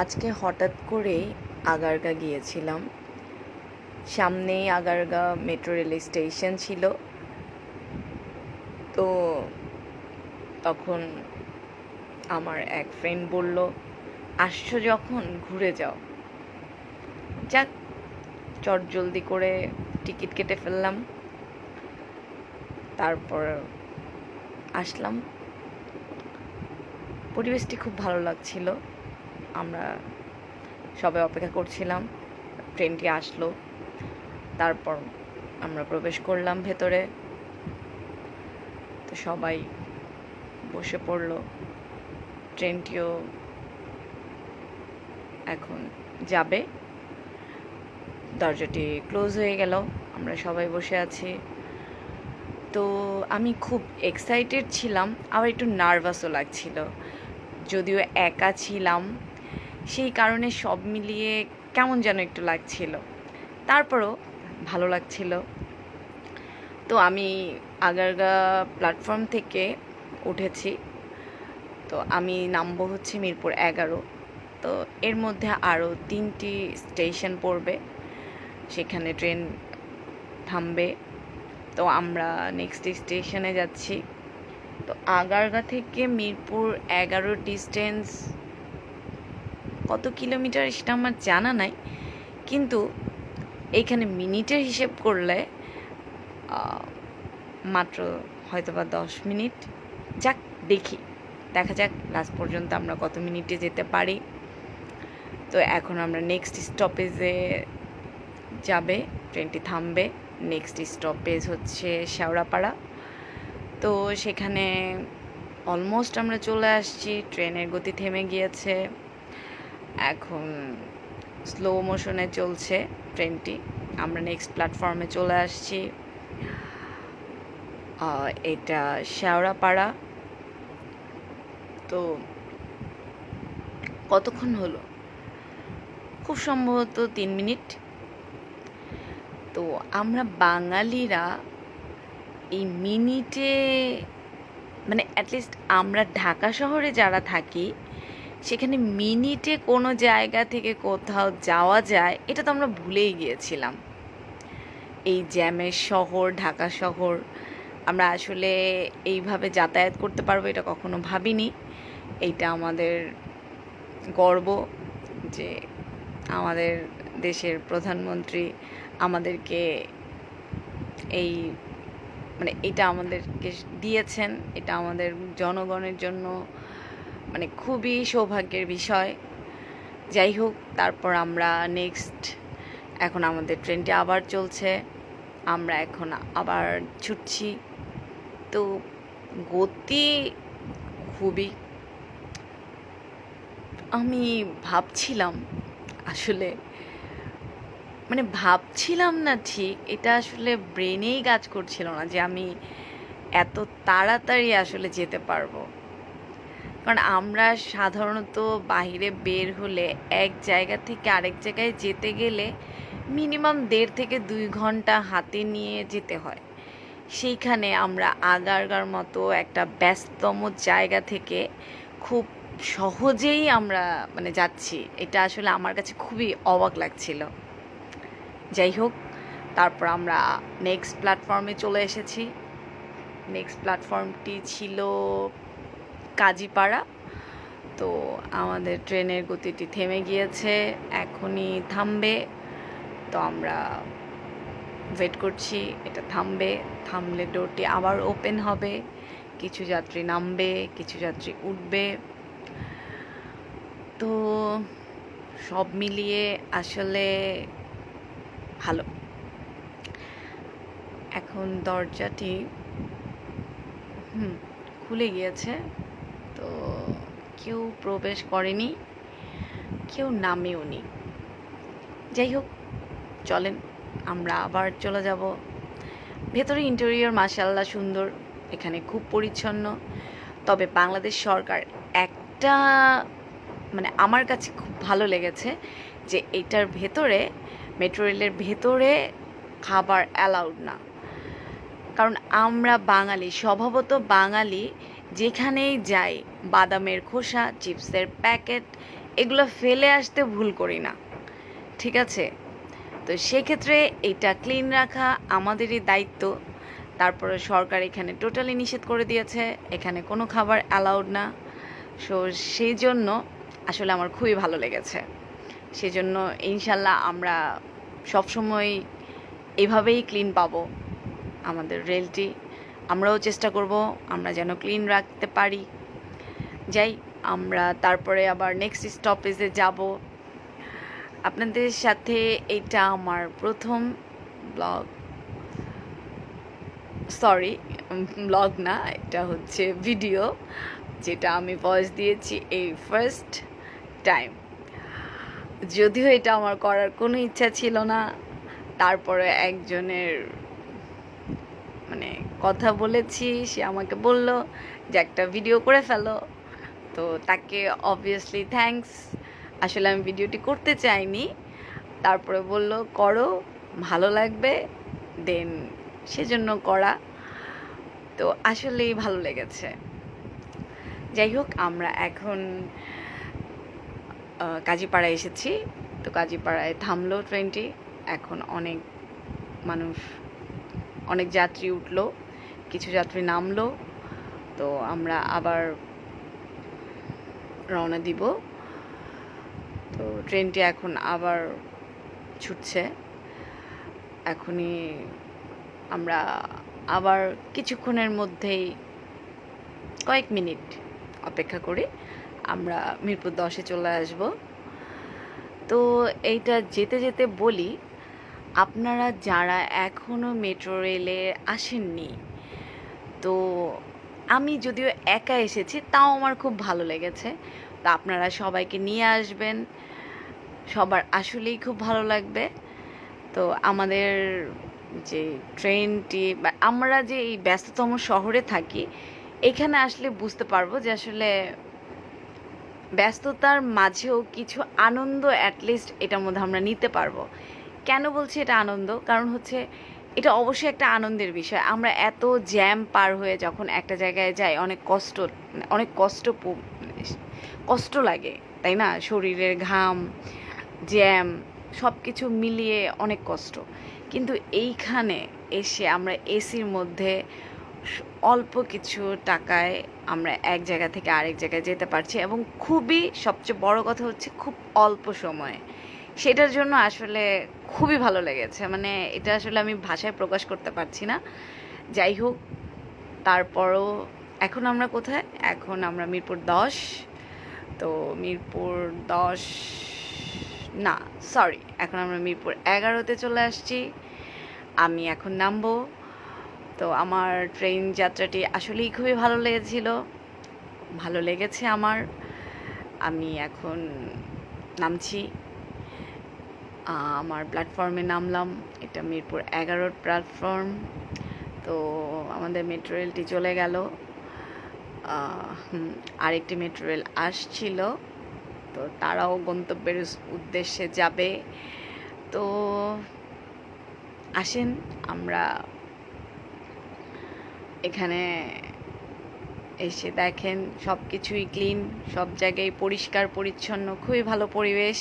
আজকে হঠাৎ করেই আগারগা গিয়েছিলাম। সামনেই আগারগা মেট্রো রেল স্টেশন ছিল। তো তখন আমার এক ফ্রেন্ড বলল, আসছো যখন ঘুরে যাও। যাক, চটজলদি করে টিকিট কেটে ফেললাম, তারপর আসলাম। পরিবেশটি খুব ভালো লাগছিল। আমরা সবাই অপেক্ষা করছিলাম, ট্রেনটি আসলো। তারপর আমরা প্রবেশ করলাম ভেতরে। তো সবাই বসে পড়লো। ট্রেনটিও এখন যাবে। দরজাটি ক্লোজ হয়ে গেল, আমরা সবাই বসে আছি। তো আমি খুব এক্সাইটেড ছিলাম, আবার একটু নার্ভাসও লাগছিল। যদিও একা ছিলাম, সেই কারণে সব মিলিয়ে কেমন যেন একটু লাগছিল, তারপরও ভালো লাগছিল। তো আমি আগারগা প্ল্যাটফর্ম থেকে উঠেছি। তো আমি নামবো হচ্ছে মিরপুর 11। তো এর মধ্যে আরও 3টি স্টেশন পড়বে, সেখানে ট্রেন থামবে। তো আমরা নেক্সট স্টেশনে যাচ্ছি। তো আগারগা থেকে মিরপুর 11 ডিস্টেন্স কত কিলোমিটার সেটা আমার জানা নাই, কিন্তু এইখানে মিনিটের হিসেব করলে মাত্র হয়তোবা 10 মিনিট। যাক, দেখা যাক লাস্ট পর্যন্ত আমরা কত মিনিটে যেতে পারি। তো এখন আমরা নেক্সট স্টপেজে যাবে, ট্রেনটি থামবে। নেক্সট স্টপেজ হচ্ছে শেওড়াপাড়া। তো সেখানে অলমোস্ট আমরা চলে আসছি, ট্রেনের গতি থেমে গিয়েছে, এখন স্লো মোশনে চলছে ট্রেনটি। আমরা নেক্সট প্ল্যাটফর্মে চলে আসছি। এটা শেওড়াপাড়া। তো কতক্ষণ হলো? খুব সম্ভবত 3 মিনিট। তো আমরা বাঙালিরা এই মিনিটে, মানে অ্যাটলিস্ট আমরা ঢাকা শহরে যারা থাকি, সেখানে মিনিটে কোনো জায়গা থেকে কোথাও যাওয়া যায় এটা তো আমরা ভুলেই গিয়েছিলাম। এই জ্যামের শহর ঢাকা শহর, আমরা আসলে এইভাবে যাতায়াত করতে পারবো এটা কখনো ভাবিনি। এইটা আমাদের গর্ব যে আমাদের দেশের প্রধানমন্ত্রী আমাদেরকে এই, মানে এটা আমাদেরকে দিয়েছেন। এটা আমাদের জনগণের জন্য মানে খুবই সৌভাগ্যের বিষয়। যাই হোক, তারপর আমরা নেক্সট, এখন আমাদের ট্রেনটি আবার চলছে, আমরা এখন আবার ছুটছি। তো গতি খুবই, আমি ভাবছিলাম আসলে, মানে ভাবছিলাম না ঠিক, এটা আসলে ব্রেনেই কাজ করছিল না যে আমি এত তাড়াতাড়ি আসলে যেতে পারবো। কারণ আমরা সাধারণত বাইরে বের হলে এক জায়গা থেকে আরেক জায়গায় যেতে গেলে মিনিমাম 1.5 থেকে 2 ঘন্টা হাতে নিয়ে যেতে হয়। সেইখানে আমরা আগারগার মতো একটা ব্যস্ততম জায়গা থেকে খুব সহজেই আমরা মানে যাচ্ছি, এটা আসলে আমার কাছে খুবই অবাক লাগছিল। যাই হোক, তারপর আমরা নেক্সট প্ল্যাটফর্মে চলে এসেছি। নেক্সট প্ল্যাটফর্মটি ছিল কাজীপাড়া। তো আমাদের ট্রেনের গতিটি থেমে গিয়েছে, এখনই থামবে। তো আমরা ওয়েট করছি, এটা থামবে, থামলে ডোরটি আবার ওপেন হবে, কিছু যাত্রী নামবে, কিছু যাত্রী উঠবে। তো সব মিলিয়ে আসলে ভালো। এখন দরজাটি খুলে গিয়েছে। তো কেউ প্রবেশ করেনি, কেউ নামেও নি। যাই হোক, চলেন আমরা আবার চলে যাব ভেতরে। ইন্টেরিয়র মাশাআল্লাহ সুন্দর, এখানে খুব পরিচ্ছন্ন। তবে বাংলাদেশ সরকার একটা, মানে আমার কাছে খুব ভালো লেগেছে যে এটার ভেতরে, মেট্রো রেলের ভেতরে খাবার অ্যালাউড না। কারণ আমরা বাঙালি, স্বভাবত বাঙালি যেখানেই যাই বাদামের খোসা, চিপসের প্যাকেট, এগুলো ফেলে আসতে ভুল করি না, ঠিক আছে? তো সেক্ষেত্রে এটা ক্লিন রাখা আমাদেরই দায়িত্ব। তারপরে সরকার এখানে টোটালি নিষেধ করে দিয়েছে, এখানে কোনো খাবার অ্যালাউড না। সো সেই জন্য আসলে আমার খুবই ভালো লেগেছে। সেজন্য ইনশাল্লাহ আমরা সবসময় এভাবেই ক্লিন পাবো আমাদের রেলটি। আমরাও চেষ্টা করব আমরা যেন ক্লিন রাখতে পারি। যাই, আমরা তারপরে আবার নেক্সট স্টপেজে যাব। আপনাদের সাথে এটা আমার প্রথম ব্লগ, সরি ব্লগ না, এটা হচ্ছে ভিডিও, যেটা আমি ভয়েস দিয়েছি এই ফার্স্ট টাইম। যদিও এটা আমার করার কোনো ইচ্ছা ছিল না, তারপরে একজনের মানে কথা বলেছি, সে আমাকে বলল যে একটা ভিডিও করে ফেলো। তো তাকে অবভিয়াসলি থ্যাঙ্কস। আসলে আমি ভিডিওটি করতে চাইনি, তারপরে বলল করো, ভালো লাগবে, দেন সেজন্য করা। তো আসলেই ভালো লেগেছে। যাই হোক, আমরা এখন কাজীপাড়ায় এসেছি। তো কাজীপাড়ায় থামলো ট্রেনটি। এখন অনেক মানুষ, অনেক যাত্রী উঠলো, কিছু যাত্রী নামলো। তো আমরা আবার রওনা দিব। তো ট্রেনটি এখন আবার ছুটছে। এখনই আমরা আবার কিছুক্ষণের মধ্যেই, কয়েক মিনিট অপেক্ষা করে আমরা মিরপুর 10-এ চলে আসব। তো এইটা যেতে যেতে বলি, আপনারা যারা এখনও মেট্রো রেলে আসেননি, তো আমি যদিও একা এসেছি, তাও আমার খুব ভালো লেগেছে। তো আপনারা সবাইকে নিয়ে আসবেন, সবার আসলেই খুব ভালো লাগবে। তো আমাদের যে ট্রেনটি, বা আমরা যে এই ব্যস্ততম শহরে থাকি, এখানে আসলে বুঝতে পারবো যে আসলে ব্যস্ততার মাঝেও কিছু আনন্দ অ্যাটলিস্ট এটার মধ্যে আমরা নিতে পারবো। কেন বলছি এটা আনন্দ? কারণ হচ্ছে এটা অবশ্যই একটা আনন্দের বিষয়। আমরা এত জ্যাম পার হয়ে যখন একটা জায়গায় যাই, অনেক কষ্ট লাগে, তাই না? শরীরের ঘাম, জ্যাম, সব কিছু মিলিয়ে অনেক কষ্ট। কিন্তু এইখানে এসে আমরা এসির মধ্যে অল্প কিছু টাকায় আমরা এক জায়গা থেকে আরেক জায়গায় যেতে পারছি, এবং খুবই সবচেয়ে বড় কথা হচ্ছে খুব অল্প সময়ে। সেটার জন্য আসলে খুবই ভালো লেগেছে। মানে এটা আসলে আমি ভাষায় প্রকাশ করতে পারছি না। যাই হোক, তারপরও এখন আমরা কোথায়? এখন আমরা মিরপুর 10। তো মিরপুর 10 না, সরি, এখন আমরা মিরপুর 11-তে চলে আসছি। আমি এখন নামবো। তো আমার ট্রেন যাত্রাটি আসলেই খুবই ভালো লেগেছে আমার। আমি এখন নামছি, আমার প্ল্যাটফর্মে নামলাম। এটা মিরপুর 11-র প্ল্যাটফর্ম। তো আমাদের মেট্রো রেলটি চলে গেল। আরেকটি মেট্রো রেল আসছিল, তো তারাও গন্তব্যের উদ্দেশ্যে যাবে। তো আসেন, আমরা এখানে এসে দেখেন সব কিছুই ক্লিন, সব জায়গায় পরিষ্কার পরিচ্ছন্ন, খুবই ভালো পরিবেশ।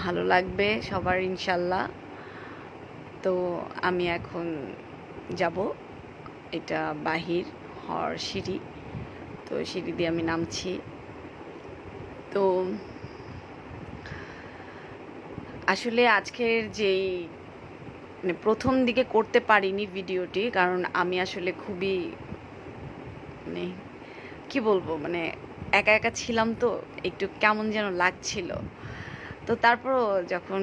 ভালো লাগবে সবার ইনশাল্লাহ। তো আমি এখন যাব, এটা বাহির হওয়ার সিঁড়ি। তো সিঁড়ি দিয়ে আমি নামছি। তো আসলে আজকের যেই মানে প্রথম দিকে করতে পারিনি ভিডিওটি, কারণ আমি আসলে খুবই মানে কী বলবো, মানে একা একা ছিলাম, তো একটু কেমন যেন লাগছিল। তো তারপরও যখন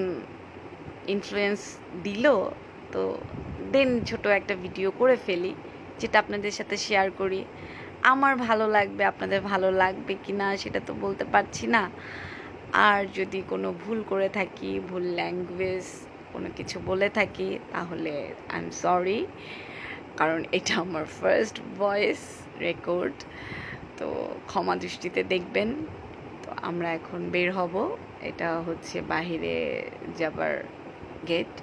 ইনফ্লুয়েন্স দিল, তো দেন ছোট একটা ভিডিও করে ফেলি, যেটা আপনাদের সাথে শেয়ার করি। আমার ভালো লাগবে, আপনাদের ভালো লাগবে কি না সেটা তো বলতে পারছি না। আর যদি কোনো ভুল করে থাকি, ভুল ল্যাঙ্গুয়েজ কোনো কিছু বলে থাকি, তাহলে আই এম সরি, কারণ এটা আমার ফার্স্ট ভয়েস রেকর্ড। তো ক্ষমা দৃষ্টিতে দেখবেন। তো আমরা এখন বের হব, এটা হচ্ছে বাহিরে যাবার গেট।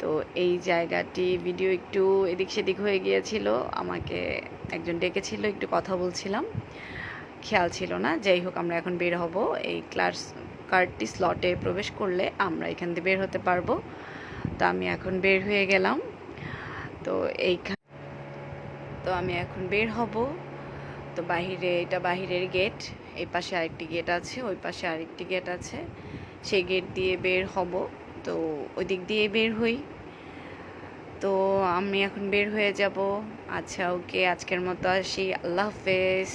তো এই জায়গাটি ভিডিও একটু এদিক সেদিক হয়ে গিয়েছিল, আমাকে একজন ডেকেছিল, একটু কথা বলছিলাম, খেয়াল ছিল না। যাই হোক, আমরা এখন বের হব। এই কার্ডটি স্লটে প্রবেশ করলে আমরা এখান দিয়ে বের হতে পারবো। তো আমি এখন বের হয়ে গেলাম। তো আমি এখন বের হব। তো বাহিরে, এটা বাহিরের গেট, এই পাশে আরেকটি গেট আছে, ওই পাশে আরেকটি গেট আছে, সেই গেট দিয়ে বের হব। তো ওই দিক দিয়ে বের হই। তো আমি এখন বের হয়ে যাব। আচ্ছা, ওকে, আজকের মতো আসি। আল্লাহ হাফেজ।